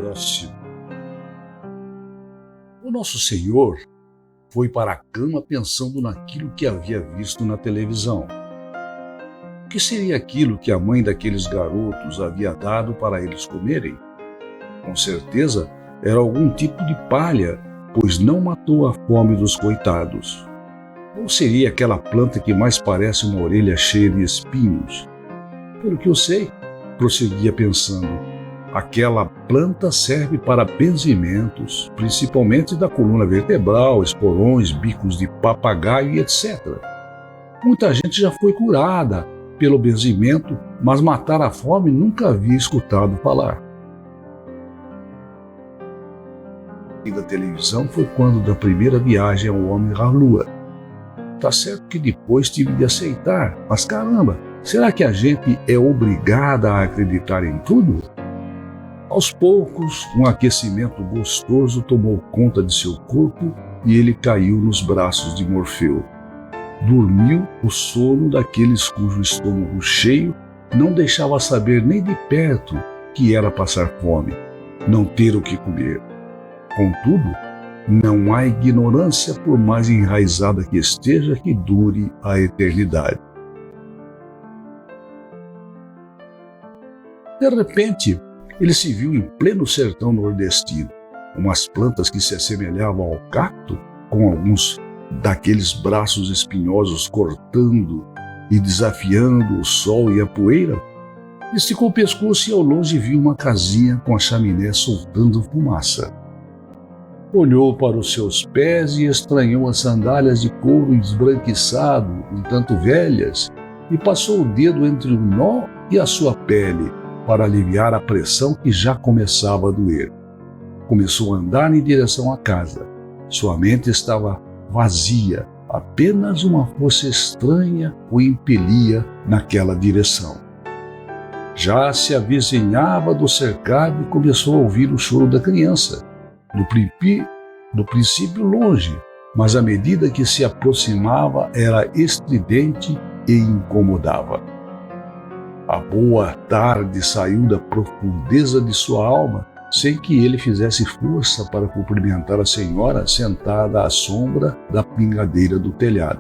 próximo. O nosso Senhor foi para a cama pensando naquilo que havia visto na televisão. O que seria aquilo que a mãe daqueles garotos havia dado para eles comerem? Com certeza era algum tipo de palha, pois não matou a fome dos coitados. Ou seria aquela planta que mais parece uma orelha cheia de espinhos? Pelo que eu sei, prosseguia pensando, aquela planta serve para benzimentos, principalmente da coluna vertebral, esporões, bicos de papagaio e etc. Muita gente já foi curada pelo benzimento, mas matar a fome nunca havia escutado falar. E da televisão foi quando da primeira viagem ao homem à lua. Tá certo que depois tive de aceitar, mas caramba, será que a gente é obrigada a acreditar em tudo? Aos poucos, um aquecimento gostoso tomou conta de seu corpo e ele caiu nos braços de Morfeu. Dormiu o sono daqueles cujo estômago cheio não deixava saber nem de perto que era passar fome, não ter o que comer. Contudo, não há ignorância, por mais enraizada que esteja, que dure a eternidade. De repente, ele se viu em pleno sertão nordestino, umas plantas que se assemelhavam ao cacto, com alguns daqueles braços espinhosos cortando e desafiando o sol e a poeira. Esticou o pescoço e ao longe viu uma casinha com a chaminé soltando fumaça. Olhou para os seus pés e estranhou as sandálias de couro esbranquiçado, um tanto velhas, e passou o dedo entre o nó e a sua pele, para aliviar a pressão que já começava a doer. Começou a andar em direção à casa. Sua mente estava vazia, apenas uma força estranha o impelia naquela direção. Já se avizinhava do cercado e começou a ouvir o choro da criança. No princípio longe, mas à medida que se aproximava era estridente e incomodava. A boa tarde saiu da profundeza de sua alma, sem que ele fizesse força para cumprimentar a senhora sentada à sombra da pingadeira do telhado.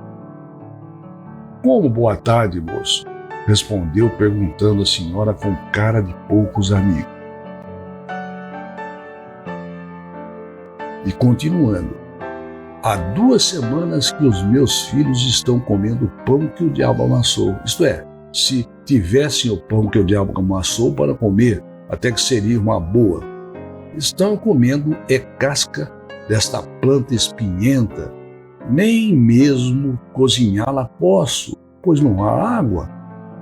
"Como boa tarde, moço?", respondeu perguntando a senhora com cara de poucos amigos. E continuando, "Há 2 semanas que os meus filhos estão comendo o pão que o diabo amassou. Isto é, se tivessem o pão que o diabo amassou para comer, até que seria uma boa. Estão comendo casca desta planta espinhenta. Nem mesmo cozinhá-la posso, pois não há água.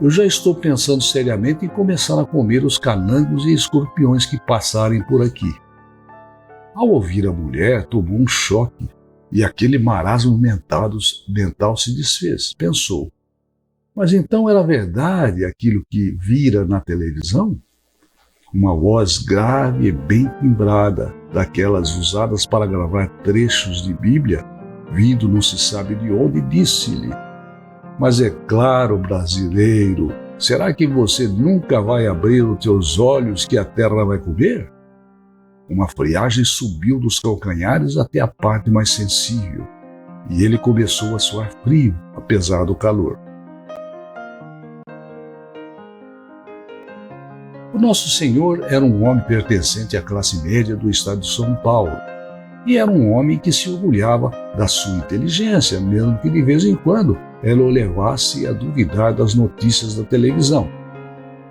Eu já estou pensando seriamente em começar a comer os canangos e escorpiões que passarem por aqui." Ao ouvir a mulher, tomou um choque e aquele marasmo mental se desfez. Pensou, mas então era verdade aquilo que vira na televisão? Uma voz grave e bem timbrada, daquelas usadas para gravar trechos de Bíblia, vindo não se sabe de onde, disse-lhe, "Mas é claro, brasileiro, será que você nunca vai abrir os teus olhos que a terra vai comer?" Uma friagem subiu dos calcanhares até a parte mais sensível, e ele começou a suar frio, apesar do calor. O nosso Senhor era um homem pertencente à classe média do estado de São Paulo, e era um homem que se orgulhava da sua inteligência, mesmo que de vez em quando ela o levasse a duvidar das notícias da televisão.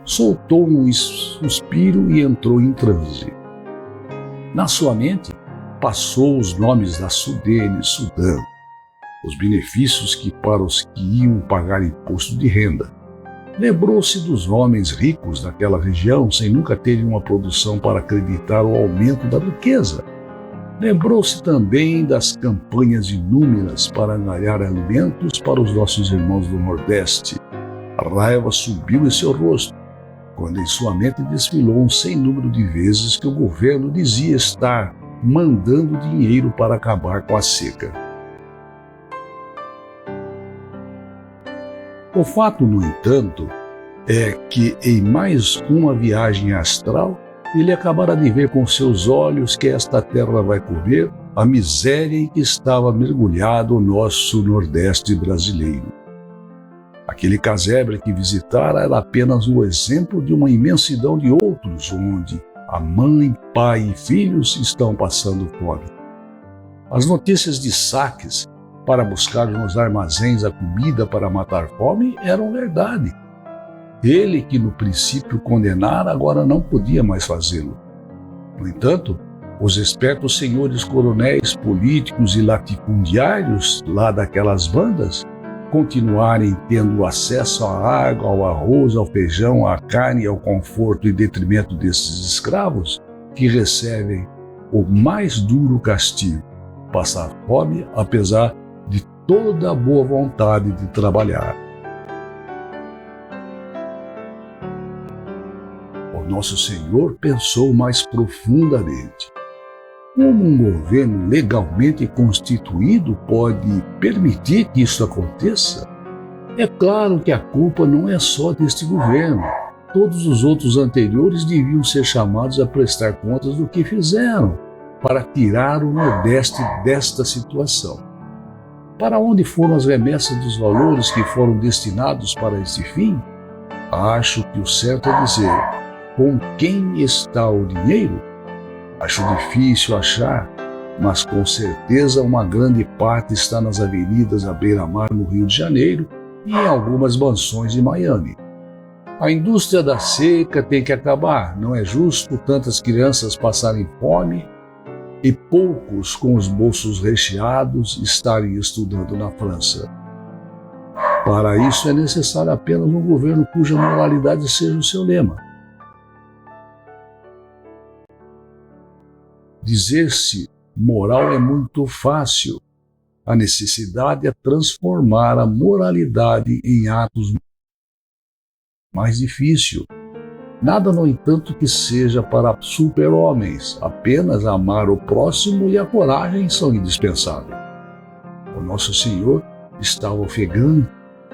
Soltou um suspiro e entrou em transe. Na sua mente, passou os nomes da Sudene, Sudã, os benefícios que para os que iam pagar imposto de renda. Lembrou-se dos homens ricos daquela região sem nunca terem uma produção para acreditar o aumento da riqueza. Lembrou-se também das campanhas inúmeras para angariar alimentos para os nossos irmãos do Nordeste. A raiva subiu em seu rosto, quando em sua mente desfilou um sem número de vezes que o governo dizia estar mandando dinheiro para acabar com a seca. O fato, no entanto, é que em mais uma viagem astral, ele acabara de ver com seus olhos que esta terra vai comer a miséria em que estava mergulhado o nosso Nordeste brasileiro. Aquele casebre que visitara era apenas o exemplo de uma imensidão de outros, onde a mãe, pai e filhos estão passando fome. As notícias de saques para buscar nos armazéns a comida para matar fome eram verdade. Ele que no princípio condenara, agora não podia mais fazê-lo. No entanto, os espertos senhores coronéis políticos e latifundiários lá daquelas bandas continuarem tendo acesso à água, ao arroz, ao feijão, à carne e ao conforto em detrimento desses escravos que recebem o mais duro castigo, passar fome apesar de toda a boa vontade de trabalhar. O nosso Senhor pensou mais profundamente. Como um governo legalmente constituído pode permitir que isso aconteça? É claro que a culpa não é só deste governo. Todos os outros anteriores deviam ser chamados a prestar contas do que fizeram para tirar o Nordeste desta situação. Para onde foram as remessas dos valores que foram destinados para este fim? Acho que o certo é dizer: com quem está o dinheiro? Acho difícil achar, mas com certeza uma grande parte está nas avenidas à beira-mar no Rio de Janeiro e em algumas mansões em Miami. A indústria da seca tem que acabar. Não é justo tantas crianças passarem fome e poucos com os bolsos recheados estarem estudando na França. Para isso é necessário apenas um governo cuja moralidade seja o seu lema. Dizer-se moral é muito fácil. A necessidade é transformar a moralidade em atos mais difícil. Nada, no entanto, que seja para super-homens. Apenas amar o próximo e a coragem são indispensáveis. O nosso Senhor estava ofegante,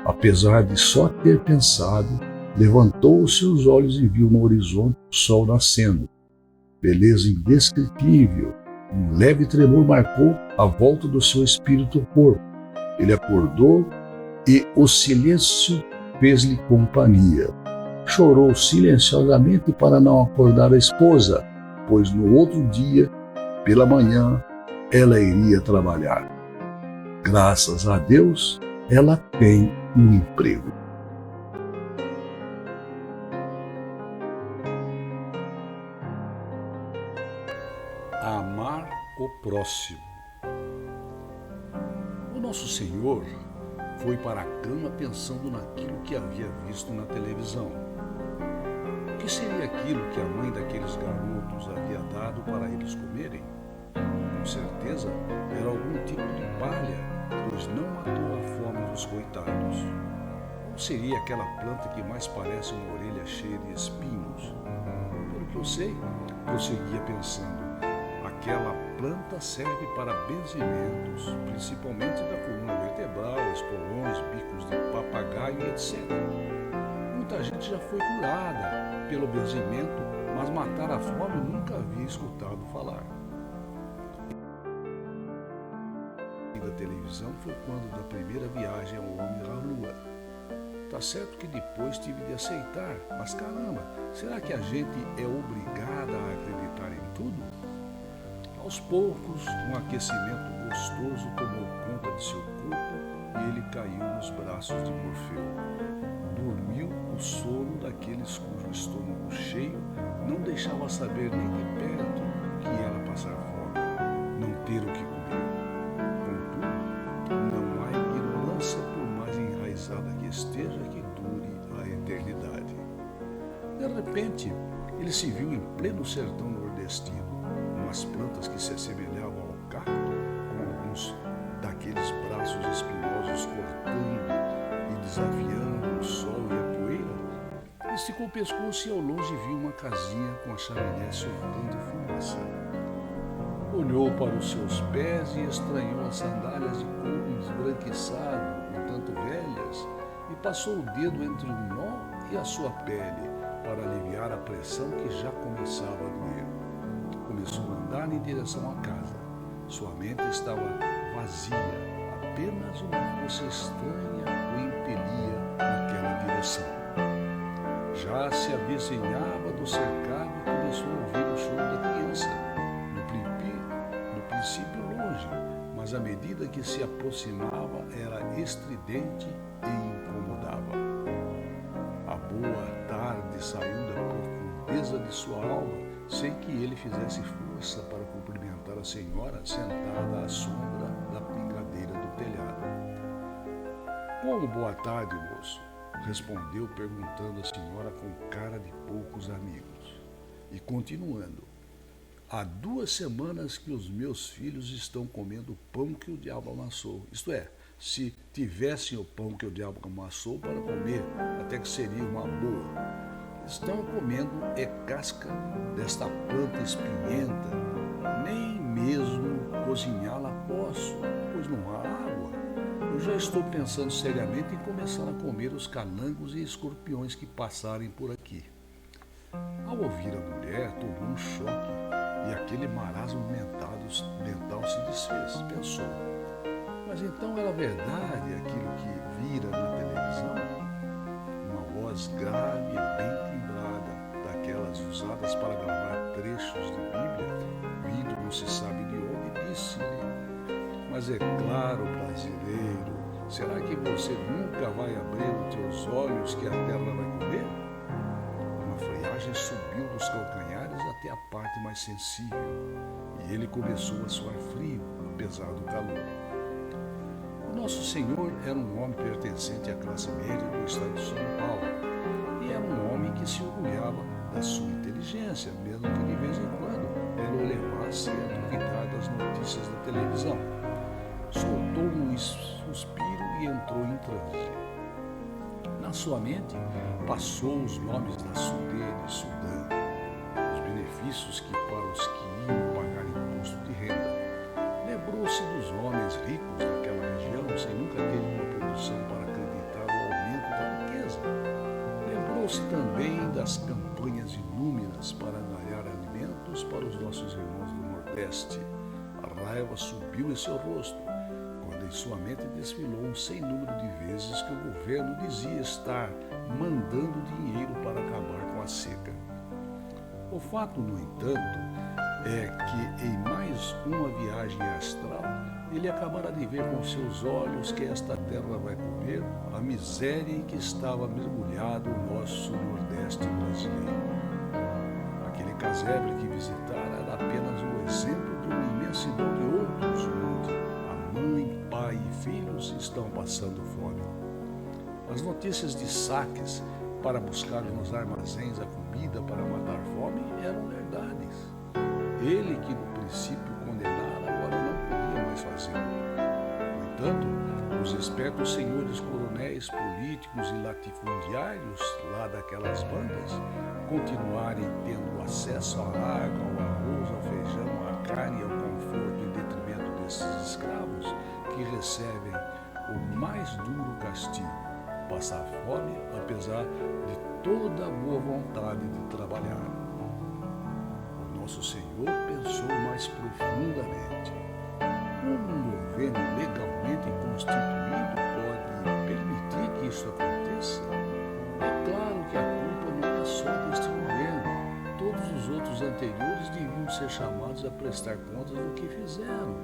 apesar de só ter pensado, levantou os seus olhos e viu no horizonte o sol nascendo. Beleza indescritível, um leve tremor marcou a volta do seu espírito ao corpo. Ele acordou e o silêncio fez-lhe companhia. Chorou silenciosamente para não acordar a esposa, pois no outro dia, pela manhã, ela iria trabalhar. Graças a Deus, ela tem um emprego. Amar o próximo. O nosso Senhor foi para a cama pensando naquilo que havia visto na televisão. O que seria aquilo que a mãe daqueles garotos havia dado para eles comerem? Com certeza era algum tipo de palha, pois não matou a fome dos coitados. Ou seria aquela planta que mais parece uma orelha cheia de espinhos? Pelo que eu sei, prosseguia pensando, aquela planta serve para benzimentos, principalmente da coluna vertebral, espolões, bicos de papagaio, etc. Muita gente já foi curada pelo benzimento, mas matar a fome nunca havia escutado falar. Da televisão foi quando da primeira viagem ao homem à lua. Tá certo que depois tive de aceitar, mas caramba, será que a gente é obrigada a acreditar em tudo? Aos poucos, um aquecimento gostoso tomou conta de seu corpo e ele caiu nos braços de Morfeu. Dormiu o sono daqueles cujo estômago cheio não deixava saber nem de perto que era passar fome, não ter o que comer. Contudo, não há ignorância, por mais enraizada que esteja, que dure a eternidade. De repente, ele se viu em pleno sertão nordestino, umas plantas que se assemelhavam ao cacto, com alguns daqueles braços espinhosos cortando e desafiando o sol e a poeira. Esticou o pescoço e ao longe viu uma casinha com a chaminé soltando fumaça. Olhou para os seus pés e estranhou as sandálias de couro esbranquiçado, um tanto velhas, e passou o dedo entre um nó e a sua pele, para aliviar a pressão que já começava a doer. Começou a andar em direção à casa. Sua mente estava vazia, apenas uma força estranha o impelia naquela direção. Já se avizinhava do cercado e começou a ouvir o choro da criança. No princípio longe, mas à medida que se aproximava era estridente e incomodava. A boa tarde saiu da profundeza de sua alma sem que ele fizesse força para cumprimentar a senhora sentada à sombra da pingadeira do telhado. Como boa tarde, moço? Respondeu perguntando a senhora com cara de poucos amigos. E continuando. Há 2 semanas que os meus filhos estão comendo o pão que o diabo amassou. Isto é, se tivessem o pão que o diabo amassou para comer, até que seria uma boa. Estão comendo casca desta planta espinhenta. Nem mesmo cozinhá-la posso, pois não há água. Eu já estou pensando seriamente em começar a comer os canangos e escorpiões que passarem por aqui. Ao ouvir a mulher, tomou um choque e aquele marasmo mental se desfez. Pensou, mas então era verdade aquilo que vira na televisão? Uma voz grave e bem timbrada, daquelas usadas para gravar trechos de Bíblia, vindo não se sabe de onde, disse-lhe, mas é claro, brasileiro, será que você nunca vai abrir os teus olhos que a terra vai comer? Uma friagem subiu dos calcanhares até a parte mais sensível, e ele começou a suar frio, apesar do calor. O nosso Senhor era um homem pertencente à classe média do estado de São Paulo, e era um homem que se orgulhava da sua inteligência, mesmo que de vez em quando ela o levasse a duvidar das notícias da televisão. Soltou um suspiro e entrou em transe. Na sua mente, passou os nomes da Sudene, Sudã, os benefícios que para os que iam pagar imposto de renda. Lembrou-se dos homens ricos daquela região, sem nunca ter uma produção para acreditar no aumento da riqueza. Lembrou-se também das campanhas inúmeras para angariar alimentos para os nossos irmãos do Nordeste. A raiva subiu em seu rosto, quando em sua mente desfilou um sem número de vezes que o governo dizia estar mandando dinheiro para acabar com a seca. O fato, no entanto, é que em mais uma viagem astral, ele acabará de ver com seus olhos que esta terra vai comer a miséria em que estava mergulhado o nosso Nordeste brasileiro. Aquele casebre que visitara era apenas um exemplo de uma imensidão de outros onde a mãe, pai e filhos estão passando fome. As notícias de saques para buscar nos armazéns a comida para matar fome eram verdades. Ele que no princípio condenara, agora não podia mais fazê-lo. No entanto, os espertos senhores coronéis políticos e latifundiários lá daquelas bandas continuarem tendo acesso à água, ao arroz, ao feijão, à carne e ao conforto em detrimento desses escravos que recebem o mais duro castigo, passar fome apesar de toda a boa vontade de trabalhar. Nosso Senhor pensou mais profundamente. Como um governo legalmente constituído pode permitir que isso aconteça? É claro que a culpa não é só deste governo. Todos os outros anteriores deviam ser chamados a prestar contas do que fizeram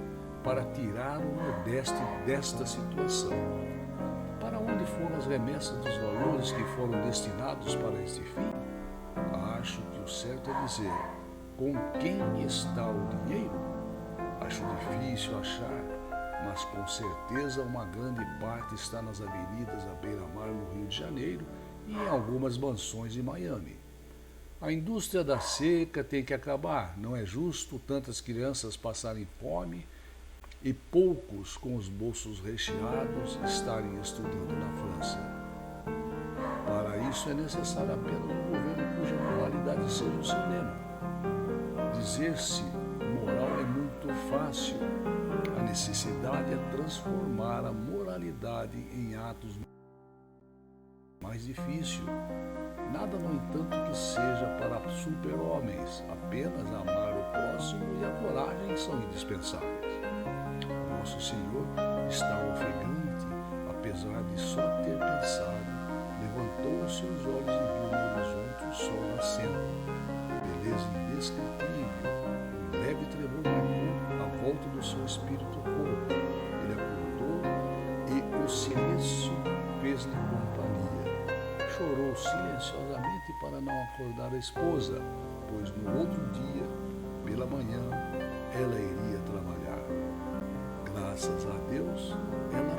para tirar o Nordeste desta situação. Para onde foram as remessas dos valores que foram destinados para este fim? Acho que o certo é dizer: com quem está o dinheiro? Acho difícil achar, mas com certeza uma grande parte está nas avenidas à beira-mar no Rio de Janeiro e em algumas mansões em Miami. A indústria da seca tem que acabar. Não é justo tantas crianças passarem fome e poucos com os bolsos recheados estarem estudando na França. Para isso é necessário apenas um governo cuja moralidade seja o cinema. Dizer-se moral é muito fácil. A necessidade é transformar a moralidade em atos mais difícil. Nada, no entanto, que seja para super-homens. Apenas amar o próximo e a coragem são indispensáveis. Nosso Senhor estava ofegante, apesar de só ter pensado. Levantou os seus olhos e viu no horizonte o sol nascendo. Beleza indescritível. Um leve tremor marcou a volta do seu espírito ao corpo. Ele acordou e o silêncio fez-lhe companhia. Chorou silenciosamente para não acordar a esposa, pois no outro dia, pela manhã, ela iria trabalhar. Graças a Deus, ela